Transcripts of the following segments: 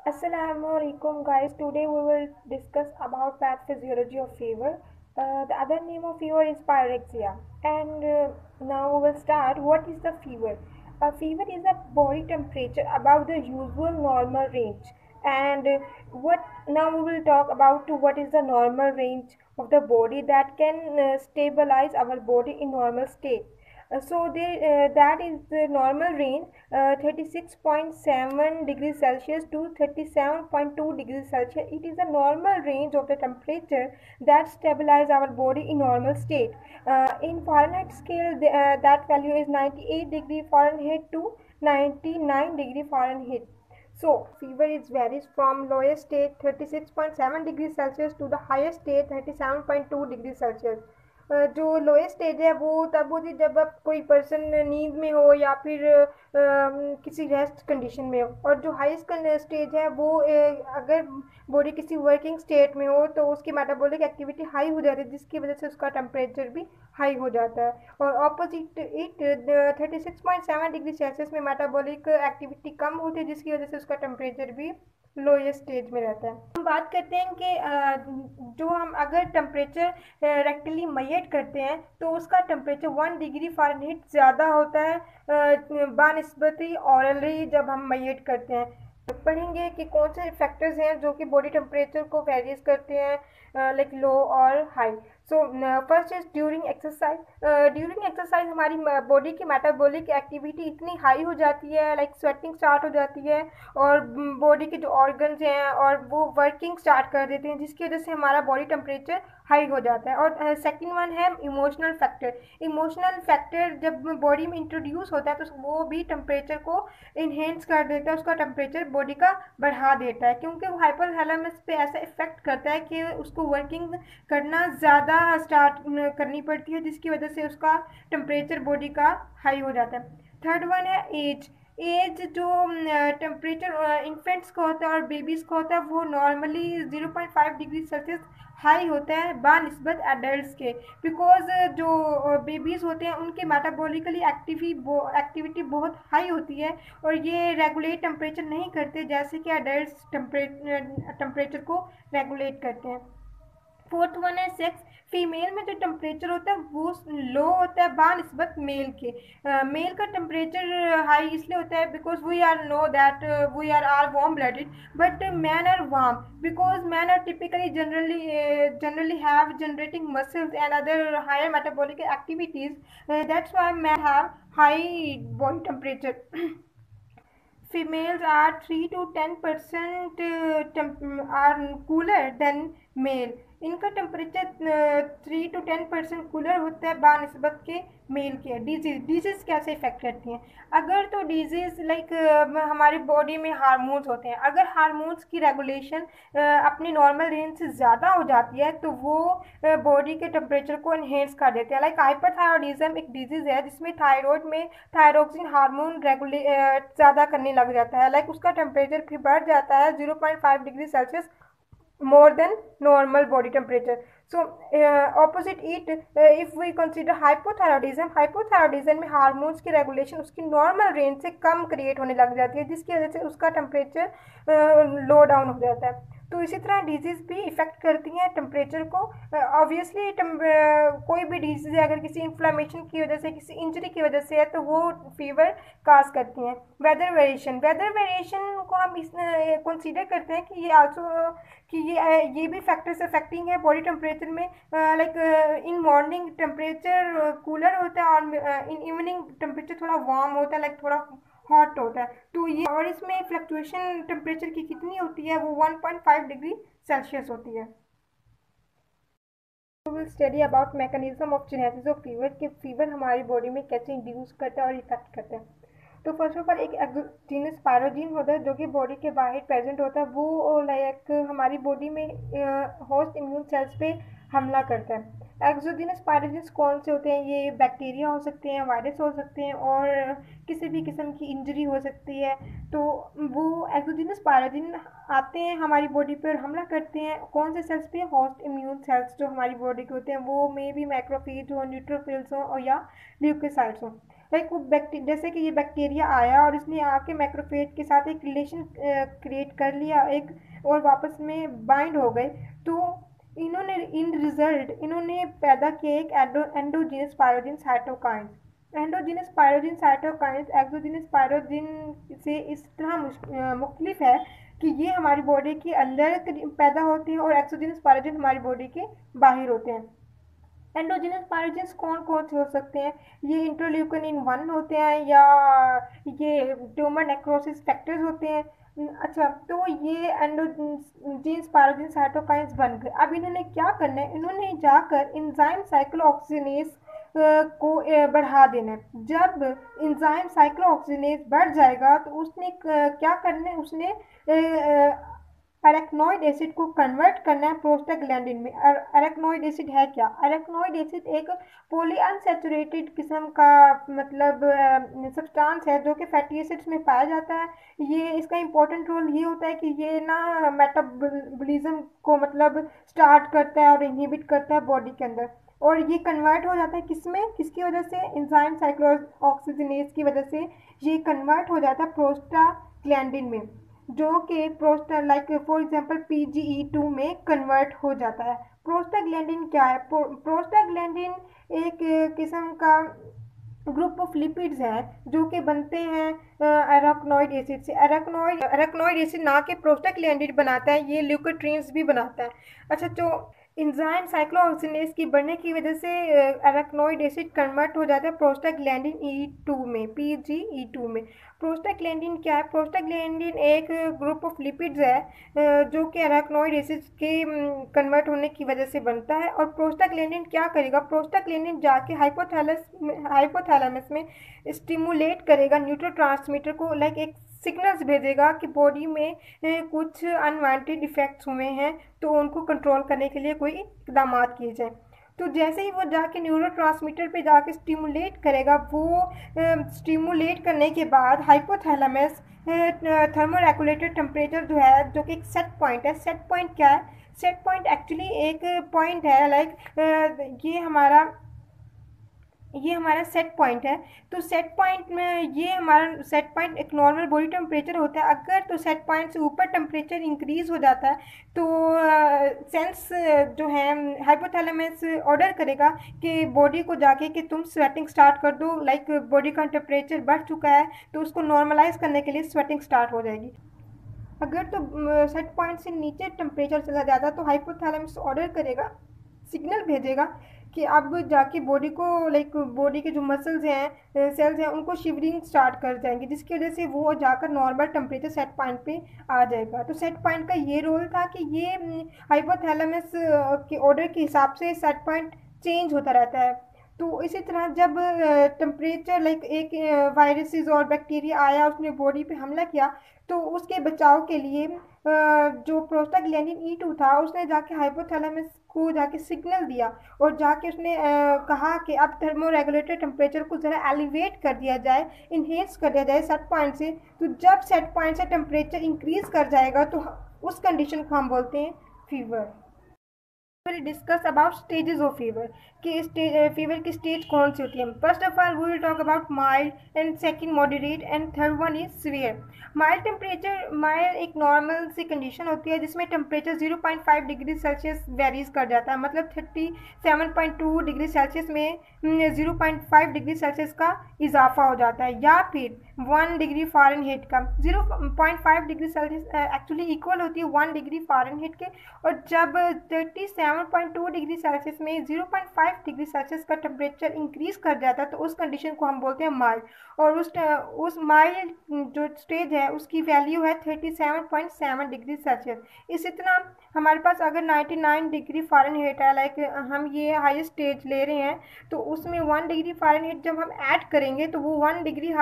Assalamualaikum guys. Today we will discuss about pathophysiology of fever. The other name of fever is pyrexia. And now we will start. What is the fever? A fever is a body temperature above the usual normal range. And what now we will talk about what is the normal range of the body that can stabilize our body in normal state. That is the normal range 36.7 degrees Celsius to 37.2 degrees Celsius. It is the normal range of the temperature that stabilize our body in normal state. In Fahrenheit scale, that value is 98 degree Fahrenheit to 99 degree Fahrenheit. So, fever is varies from lowest state 36.7 degrees Celsius to the highest state 37.2 degrees Celsius. जो lowest stage है वो तब होती है जब आप कोई person नींद में हो या फिर किसी रेस्ट कंडीशन में हो, और जो हाईएस्ट स्टेज है वो अगर बॉडी किसी वर्किंग स्टेट में हो तो उसकी मेटाबॉलिक एक्टिविटी हाई हो जाती है, जिसकी वजह से उसका टेम्परेचर भी हाई हो जाता है। और ऑपोजिट इट 36.7 डिग्री सेल्सियस में मेटाबॉलिक एक्टिविटी कम होती है, जिसकी वजह से उसका टेम्परेचर भी लोएस्ट स्टेज में रहता है। हम बात करते हैं कि जो हम अगर टेम्परेचर रेक्टली मेजर करते हैं तो उसका टेम्परेचर 1 डिग्री फ़ारेनहीट ज़्यादा होता है बानिस्बती ऑरली जब हम मेजर करते हैं। पढ़ेंगे कि कौन से फैक्टर्स हैं जो कि बॉडी टेम्परेचर को वेरीज करते हैं लाइक लो और high. So first is during exercise. During exercise हमारी बॉडी की मेटाबॉलिक एक्टिविटी इतनी हाई हो जाती है, लाइक स्वेटिंग स्टार्ट हो जाती है और बॉडी के जो ऑर्गन्स हैं और वो वर्किंग स्टार्ट कर देते हैं, जिसकी वजह से हमारा बॉडी टेम्परेचर हाई हो जाता है। और सेकंड वन है इमोशनल फैक्टर। इमोशनल फैक्टर जब बॉडी में इंट्रोड्यूस होता है तो वो भी टेम्परेचर को इन्हेंस कर देता है, उसका टेम्परेचर बॉडी का बढ़ा देता है, क्योंकि वो हाइपोथैलेमस पे ऐसा इफेक्ट करता है कि उसको वर्किंग करना ज़्यादा स्टार्ट करनी पड़ती है, जिसकी वजह से उसका टेम्परेचर बॉडी का हाई हो जाता है। थर्ड वन है एज। एज जो टेम्परेचर इन्फेंट्स का होता है और बेबीज़ का होता है वो नॉर्मली 0.5 डिग्री सेल्सियस हाई होता है बानिस्बत एडल्ट्स के, बिकॉज जो बेबीज़ होते हैं उनके मेटाबॉलिकली एक्टिविटी बहुत हाई होती है और ये रेगुलेट टेम्परेचर नहीं करते जैसे कि एडल्ट्स टेम्परेचर को रेगुलेट करते हैं। फोर्थ वन है सेक्स। फीमेल में जो टेम्परेचर होता है वो लो होता है बानिस्बत मेल के। मेल का टेम्परेचर हाई इसलिए होता है because we are know that we are warm blooded, but man are warm because man are typically generally have generating muscles and other higher metabolic activities. That's why men have high body temperature. Females are 3 to 10% are cooler than male. इनका temperature 3 to 10% cooler होता है बानिस्बत के mail के। Disease कैसे effect करती हैं? अगर तो डिजीज़ लाइक हमारी बॉडी में हार्मोन्स होते हैं, अगर हार्मोन्स की रेगुलेशन अपनी नॉर्मल रेंज से ज़्यादा हो जाती है तो वो बॉडी के टेम्परेचर को इन्हेंस कर देते हैं। लाइक हाइपरथायरॉयडिज्म एक डिजीज़ है जिसमें थायराइड में थायरोक्सिन हार्मोन ज़्यादा करने लग जाता है, लाइक उसका टेम्परेचर फिर बढ़ जाता है 0.5 degree Celsius more than normal body temperature. So opposite it, if we consider hypothyroidism में हार्मोन्स की रेगुलेशन उसकी नॉर्मल रेंज से कम क्रिएट होने लग जाती है, जिसकी वजह से उसका टेम्परेचर लो डाउन हो जाता है। तो इसी तरह डिजीज़ भी इफ़ेक्ट करती हैं टेम्परेचर को। ऑब्वियसली कोई भी डिजीज़ अगर किसी इन्फ्लामेशन की वजह से किसी इंजरी की वजह से है तो वो फीवर काज करती हैं। वेदर वेरिएशन को हम इस कंसीडर करते हैं कि ये आल्सो कि ये भी फैक्टर्स अफेक्टिंग है बॉडी टेम्परेचर में। Like in morning temperature cooler होता है और इन इवनिंग टेम्परेचर थोड़ा वार्म होता है, लाइक थोड़ा हॉट होता है। तो ये और इसमें फ्लक्चुएशन टेम्परेचर की कितनी होती है वो 1.5 डिग्री सेल्सियस होती है। Will study about mechanism of genesis of fever कि फीवर हमारी बॉडी में कैसे इंड्यूस करता है और इफेक्ट करता है। तो फर्स्ट ऑफ ऑल एक एक्सोजीनस पायरोजीन होता है जो कि बॉडी के बाहर प्रेजेंट होता है, वो लाइक हमारी बॉडी में होस्ट इम्यून सेल्स पे हमला करता है। एक्सोजीनस पायरोजीन्स कौन से होते हैं? ये बैक्टीरिया हो सकते हैं, वायरस हो सकते हैं और किसी भी किस्म की इंजरी हो सकती है। तो वो एक्सोजीनस पायरोजीन आते हैं हमारी बॉडी पर हमला करते हैं कौन से सेल्स पे? होस्ट इम्यून सेल्स जो हमारी बॉडी के होते हैं, वो मे भी मैक्रोफेज हो, न्यूट्रोफिल्स हो और या ल्यूकोसाइट्स हो। लाइक वो जैसे कि ये बैक्टीरिया आया और इसने आके मैक्रोफेज के साथ एक रिलेशन क्रिएट कर लिया एक, और वापस में बाइंड हो गए। तो इन्होंने इन रिजल्ट इन्होंने पैदा किए एक endogenous pyrogen cytokines. Endogenous pyrogen cytokines exogenous pyrogen से इस तरह मुख्तलिफ है कि ये हमारी बॉडी के अंदर पैदा होते हैं और एक्सोजीनस पायरोजिन हमारी बॉडी के बाहर होते हैं। एंडोजिनस पायरोजिन्स कौन कौन से हो सकते हैं? ये इंटरल्यूकिन 1 होते हैं या ये ट्यूमर नेक्रोसिस फैक्टर्स होते हैं। अच्छा, तो ये एंडोजीन्स पायरोजिन साइटोकाइंस बन गए। अब इन्होंने क्या करना है, इन्होंने जाकर एंजाइम साइक्लोऑक्सीनेज को बढ़ा देना है। जब एंजाइम साइक्लोऑक्सीनेज बढ़ जाएगा तो उसने क्या करना है, उसने अरेक्नोइड एसिड को कन्वर्ट करना है प्रोस्टाग्लैंडिन में। अरेक्नोइड एसिड है क्या? अरेक्नोइड एसिड एक पॉलीअनसैचुरेटेड किस्म का मतलब सब्सटेंस है जो कि फैटी एसिड्स में पाया जाता है। ये इसका इंपॉर्टेंट रोल ये होता है कि ये ना मेटाबॉलिज्म को मतलब स्टार्ट करता है और इनहिबिट करता है बॉडी के अंदर, और ये कन्वर्ट हो जाता है किसमें, किसकी वजह से? एंजाइम साइक्लोऑक्सीजिनेज की वजह से ये कन्वर्ट हो जाता है प्रोस्टाग्लैंडिन में, जो कि प्रोस्टा लाइक फॉर एग्जांपल PGE2 में कन्वर्ट हो जाता है। प्रोस्टाग्लैंडिन क्या है? प्रोस्टाग्लैंडिन एक किस्म का ग्रुप ऑफ लिपिड्स हैं जो कि बनते हैं अरेक्नोइड एसिड से। अरेक्नोइड एसिड ना कि प्रोस्टाग्लैंडिन बनाता है, ये ल्यूकोट्रीन्स भी बनाता है। अच्छा, तो एंजाइम साइक्लोऑक्सीनेज की बढ़ने की वजह से अरेक्नोइड एसिड कन्वर्ट हो जाता है प्रोस्टाग्लैंडिन E2 में, PGE2 में। प्रोस्टाग्लैंडिन क्या है? प्रोस्टाग्लैंडिन एक ग्रुप ऑफ लिपिड्स है जो कि अरेक्नोइड एसिड के कन्वर्ट होने की वजह से बनता है। और प्रोस्टाग्लैंडिन क्या करेगा? प्रोस्टाग्लैंडिन जाके हाइपोथैलेमस में स्टिमुलेट करेगा न्यूरोट्रांसमीटर को, लाइक एक सिग्नल्स भेजेगा कि बॉडी में कुछ अनवांटेड इफेक्ट्स हुए हैं, तो उनको कंट्रोल करने के लिए कोई इकदाम किए जाए। तो जैसे ही वो जाके न्यूरोट्रांसमीटर पे जाके स्टिमुलेट करेगा, वो स्टिमुलेट करने के बाद हाइपोथैलेमस थर्मोरेगुलेटेड टेम्परेचर जो है, जो कि एक सेट पॉइंट है। सेट पॉइंट क्या है? सेट पॉइंट एक्चुअली एक पॉइंट है, लाइक ये हमारा सेट पॉइंट है। तो सेट पॉइंट में ये हमारा सेट पॉइंट एक नॉर्मल बॉडी टेम्परेचर होता है। अगर तो सेट पॉइंट से ऊपर टेम्परेचर इंक्रीज हो जाता है तो सेंस जो है हाइपोथैलेमस ऑर्डर करेगा कि बॉडी को जाके कि तुम स्वेटिंग स्टार्ट कर दो, लाइक बॉडी का टेम्परेचर बढ़ चुका है, तो उसको नॉर्मलाइज करने के लिए स्वेटिंग स्टार्ट हो जाएगी। अगर तो सेट पॉइंट से नीचे टेम्परेचर चला जाता तो हाइपोथैलेमस ऑर्डर करेगा, सिग्नल भेजेगा कि अब जाके बॉडी को लाइक बॉडी के जो मसल्स हैं, सेल्स हैं, उनको शिवरिंग स्टार्ट कर जाएंगे, जिसकी वजह से वो जाकर नॉर्मल टेम्परेचर सेट पॉइंट पे आ जाएगा। तो सेट पॉइंट का ये रोल था कि ये हाइपोथैलेमस के ऑर्डर के हिसाब से सेट पॉइंट चेंज होता रहता है। तो इसी तरह जब टेम्परेचर लाइक एक वायरसेस और बैक्टीरिया आया, उसने बॉडी पे हमला किया, तो उसके बचाव के लिए जो प्रोस्टाग्लैंडिन E2 था, उसने जाके हाइपोथैलेमस को जाके सिग्नल दिया और जाके उसने कहा कि अब थर्मोरेगुलेटर टेम्परेचर को ज़रा एलिवेट कर दिया जाए, इन्हेंस कर दिया जाए सेट पॉइंट से। तो जब सेट पॉइंट से टेम्परेचर इंक्रीज कर जाएगा तो उस कंडीशन को हम बोलते हैं fever. Will discuss about stages of fever कि फीवर की स्टेज कौन सी होती है। First of all we will talk about mild and second moderate and third one is severe. Mild एक नॉर्मल सी कंडीशन होती है जिसमें टेम्परेचर 0.5 डिग्री सेल्सियस वेरीज कर जाता है, मतलब 37.2 डिग्री सेल्सियस में 0.5 डिग्री सेल्सियस का इजाफा हो जाता है, या फिर 1 डिग्री फ़ारेनहीट का। 0.5 डिग्री सेल्सियस एक्चुअली इक्वल होती है 1 डिग्री फ़ारेनहीट के, और जब 37.2 डिग्री सेल्सियस में 0.5 डिग्री सेल्सियस का टेम्परेचर इंक्रीज कर जाता है तो उस कंडीशन को हम बोलते हैं माइल्ड। और उस माइल्ड जो स्टेज है उसकी वैल्यू है 37.7 डिग्री सेल्सियस। इसी तरह हमारे पास अगर 99 डिग्री फ़ारेनहीट है, लाइक हम ये हाईएस्ट स्टेज ले रहे हैं, तो उसमें 1 डिग्री फ़ारेनहीट जब हम ऐड करेंगे तो वो 1 डिग्री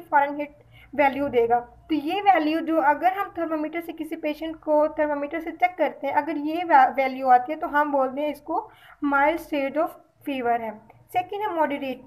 फ़ारेनहीट वैल्यू देगा। तो ये वैल्यू जो अगर हम थर्मामीटर से किसी पेशेंट को थर्मामीटर से चेक करते हैं, अगर ये वैल्यू आती है तो हम बोलते हैं इसको माइल्ड स्टेज ऑफ फीवर है। सेकेंड है मॉडरेट।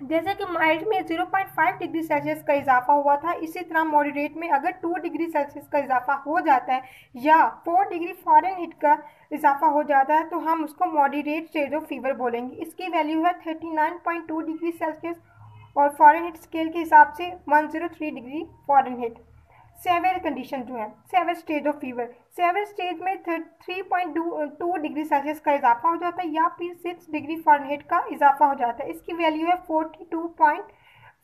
जैसे कि माइल्ड में 0.5 डिग्री सेल्सियस का इजाफा हुआ था, इसी तरह मॉडरेट में अगर 2 डिग्री सेल्सियस का इजाफा हो जाता है या 4 डिग्री फ़ारेनहीट का इजाफा हो जाता है तो हम उसको मॉडरेट स्टेज ऑफ फीवर बोलेंगे। इसकी वैल्यू है 39.2 डिग्री सेल्सियस और फ़ारेनहीट स्केल के हिसाब से 103 डिग्री फ़ारेनहीट। सेवर कंडीशन जो है, severe stage of fever, severe stage में 3.2 डिग्री सेल्सियस का इजाफा हो जाता है या फिर 6 डिग्री फ़ारेनहीट का इजाफा हो जाता है। इसकी वैल्यू है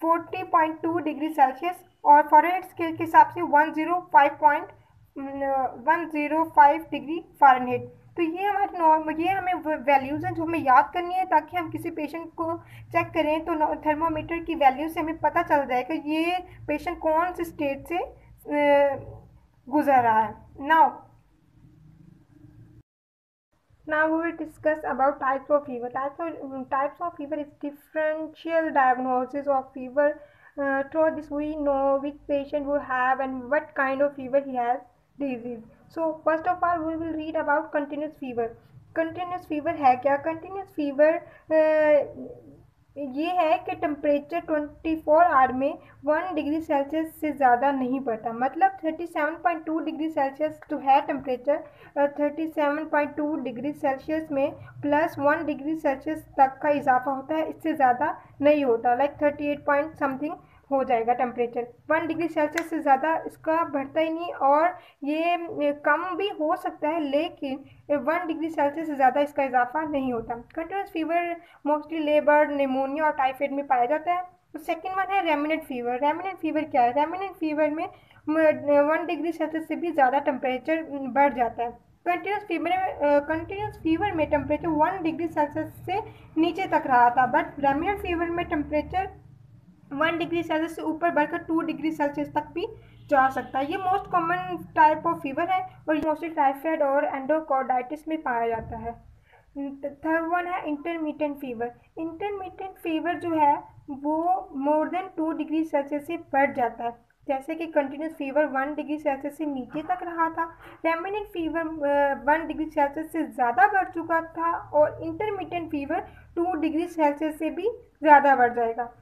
40.2 डिग्री सेल्सियस और फ़ारेनहीट स्केल के हिसाब से 105 डिग्री फ़ारेनहीट। तो ये हमारे नॉर्मल, ये हमें वैल्यूज़ हैं जो हमें याद करनी है ताकि हम किसी पेशेंट को चेक करें तो थर्मामीटर की वैल्यू से हमें पता चल जाए कि ये पेशेंट कौन सी स्टेज से गुजर रहा है। Now we will discuss about types of fever. Types of fever is differential diagnosis of fever. Through this we know which patient will have and what kind of fever he has disease. So first of all we will read about continuous fever. Continuous fever है क्या? Continuous fever ये है कि temperature 24 our में 1 degree Celsius से ज़्यादा नहीं बढ़ता। मतलब 37.2 डिग्री सेल्सियस जो है टेम्परेचर, 37.2 डिग्री सेल्सियस में प्लस 1 डिग्री सेल्सियस तक का इजाफा होता है, इससे ज़्यादा नहीं होता। लाइक 38 पॉइंट समथिंग हो जाएगा टेम्परेचर। 1 डिग्री सेल्सियस से ज़्यादा इसका बढ़ता ही नहीं, और ये कम भी हो सकता है लेकिन 1 डिग्री सेल्सियस से ज़्यादा इसका इजाफा नहीं होता। Continuous fever mostly labour, pneumonia और टाइफाइड में पाया जाता है। तो सेकेंड वन है रेमिनेंट फीवर। रेमिनेंट फीवर क्या है? रेमिनेंट फीवर में 1 डिग्री सेल्सियस से भी ज़्यादा टेम्परेचर बढ़ जाता है। कंटिन्यूस फीवर में टेम्परेचर 1 डिग्री सेल्सियस से नीचे तक रहा था, बट रेमिनेंट फीवर में टेम्परेचर 1 डिग्री सेल्सियस से ऊपर बढ़कर 2 डिग्री सेल्सियस तक भी जा सकता है। ये most common type of fever है और मोस्टली टाइफाइड और एंडोकार्डाइटिस में पाया जाता है। थर्ड वन है इंटरमीडिएट फीवर। इंटरमीडिएट फीवर जो है वो मोर देन 2 डिग्री सेल्सियस से बढ़ जाता है, जैसे कि कंटिन्यूस फीवर 1 डिग्री सेल्सियस से नीचे तक रहा था, रेमिनेंट फीवर 1 डिग्री सेल्सियस से ज़्यादा बढ़ चुका था और इंटरमीडिएट फीवर 2 डिग्री सेल्सियस से भी ज़्यादा बढ़ जाएगा।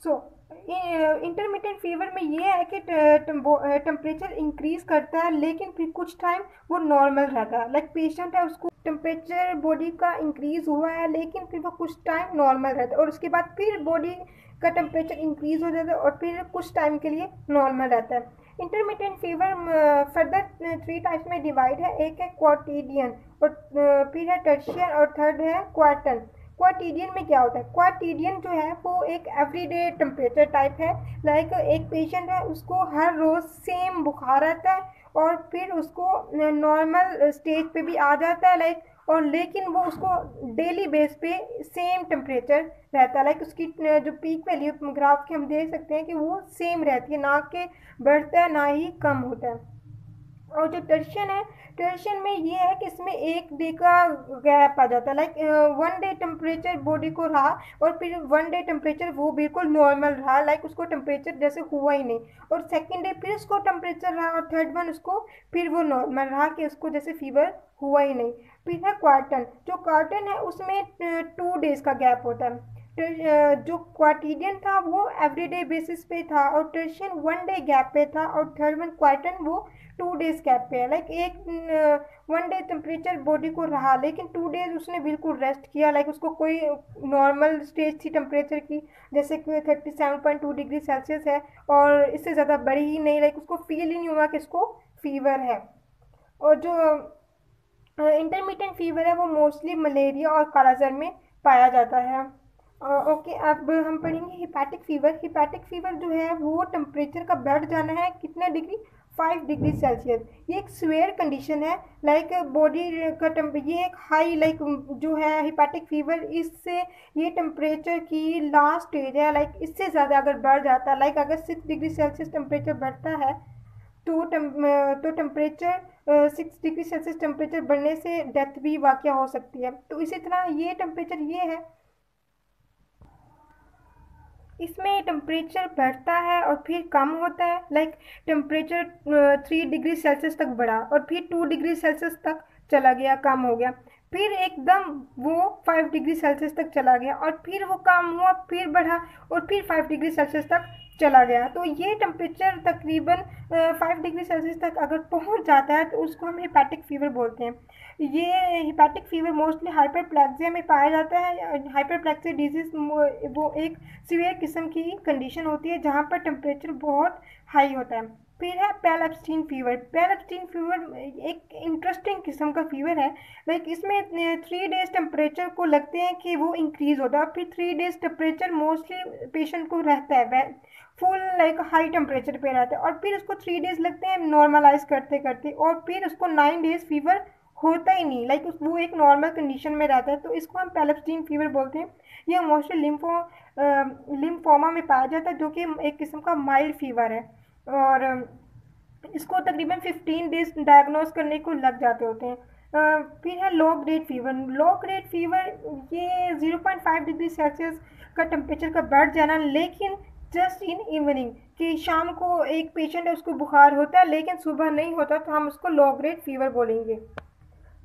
सो इंटरमीडिएट फीवर में ये है कि टेम्परेचर इंक्रीज करता है लेकिन फिर कुछ टाइम वो नॉर्मल रहता है। लाइक पेशेंट है, उसको टेम्परेचर बॉडी का इंक्रीज हुआ है लेकिन फिर वो कुछ टाइम नॉर्मल रहता है और उसके बाद फिर बॉडी का टेम्परेचर इंक्रीज हो जाता है और फिर कुछ टाइम के लिए नॉर्मल रहता है। इंटरमीडिएट फीवर फर्दर 3 टाइप्स में डिवाइड है। एक है क्वार्टिडियन और फिर है टर्शियन और थर्ड है क्वार्टन। क्वार्टिडियन में क्या होता है? क्वार्टिडियन जो है वो एक एवरीडे टेम्परेचर टाइप है। लाइक एक पेशेंट है, उसको हर रोज़ सेम बुखार आता है और फिर उसको नॉर्मल स्टेज पे भी आ जाता है, लाइक, और लेकिन वो उसको डेली बेस पे सेम टेम्परेचर रहता है। लाइक उसकी जो पीक वैल्यू ग्राफ के हम देख सकते हैं कि वो सेम रहती है, ना कि बढ़ता है ना ही कम होता है। और जो टर्शियन है, टर्शियन में ये है कि इसमें 1 डे का गैप आ जाता है। लाइक 1 डे टेम्परेचर बॉडी को रहा और फिर 1 डे टेम्परेचर वो बिल्कुल नॉर्मल रहा, लाइक उसको टेम्परेचर जैसे हुआ ही नहीं, और सेकेंड डे फिर उसको टेम्परेचर रहा और थर्ड वन उसको फिर वो नॉर्मल रहा कि उसको जैसे फीवर हुआ ही नहीं। फिर है क्वार्टन। जो क्वार्टन है उसमें 2 डेज का गैप होता है। जो क्वार्टिडियन था वो एवरीडे बेसिस पे था और टर्शियन 1 डे गैप पे था और थर्ड वन क्वार्टन वो 2 डेज गैप पे है। लाइक 1 डे टेम्परेचर बॉडी को रहा लेकिन 2 डेज उसने बिल्कुल रेस्ट किया, लाइक उसको कोई नॉर्मल स्टेज थी टेम्परेचर की, जैसे कि 37.2 डिग्री सेल्सियस है और इससे ज़्यादा बढ़ी ही नहीं, लाइक उसको फील ही नहीं हुआ कि इसको फीवर है। और जो इंटरमीडिएट फीवर है वो मोस्टली मलेरिया और कालाजार में पाया जाता है। ओके, अब हम पढ़ेंगे हिपैटिक फीवर। हिपैटिक फीवर जो है वो टेम्परेचर का बढ़ जाना है कितना डिग्री? 5 degree Celsius. ये एक स्वेयर कंडीशन है, लाइक बॉडी का ये एक हाई, लाइक जो है हिपैटिक फीवर, इससे ये टेम्परेचर की लास्ट स्टेज है। लाइक इससे ज़्यादा अगर बढ़ जाता है, लाइक अगर 6 डिग्री सेल्सियस टेम्परेचर बढ़ता है तो टेम्परेचर 6 डिग्री सेल्सियस टेम्परेचर बढ़ने से डेथ भी वाक़या हो सकती है। तो इसी तरह ये टेम्परेचर ये है, इसमें टेम्परेचर बढ़ता है और फिर कम होता है। लाइक टेम्परेचर 3 डिग्री सेल्सियस तक बढ़ा और फिर 2 डिग्री सेल्सियस तक चला गया, कम हो गया, फिर एकदम वो 5 डिग्री सेल्सियस तक चला गया और फिर वो कम हुआ, फिर बढ़ा और फिर 5 डिग्री सेल्सियस तक चला गया। तो ये टेम्परेचर तकरीबन 5 डिग्री सेल्सियस तक अगर पहुंच जाता है तो उसको हम हेपेटिक फीवर बोलते हैं। ये हेपेटिक फीवर मोस्टली हाइपरप्लेक्सिया में पाया जाता है। हाइपरप्लेक्सिया डिजीज वो एक सीवियर किस्म की कंडीशन होती है जहाँ पर टेम्परेचर बहुत हाई होता है। फिर है पेल एब्स्टीन फीवर। पेल एब्स्टीन फीवर एक इंटरेस्टिंग किस्म का फीवर है। लाइक इसमें 3 डेज टेम्परेचर को लगते हैं कि वो इंक्रीज होता है, फिर 3 डेज टेम्परेचर मोस्टली पेशेंट को रहता है फुल लाइक हाई टेम्परेचर पे रहता है, और फिर उसको 3 डेज लगते हैं नॉर्मलाइज करते करते, और फिर उसको 9 डेज फीवर होता ही नहीं, लाइक वो एक नॉर्मल कंडीशन में रहता है। तो इसको हम पेलेप्स्टीन फीवर बोलते हैं। यह मोस्टली लिम्फोमा में पाया जाता है, जो कि एक किस्म का माइल्ड फीवर है, और इसको तकरीबन 15 डेज डायग्नोज करने को लग जाते होते हैं। फिर है low grade fever. Low grade fever ये 0.5 डिग्री सेल्सियस का टेम्परेचर का बढ़ जाना, लेकिन जस्ट इन इवनिंग, कि शाम को एक पेशेंट है उसको बुखार होता है लेकिन सुबह नहीं होता, तो हम उसको लो ग्रेड फीवर बोलेंगे।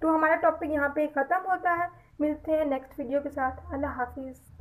तो हमारा टॉपिक यहाँ पे ख़त्म होता है। मिलते हैं नेक्स्ट वीडियो के साथ। अल्लाह हाफिज़।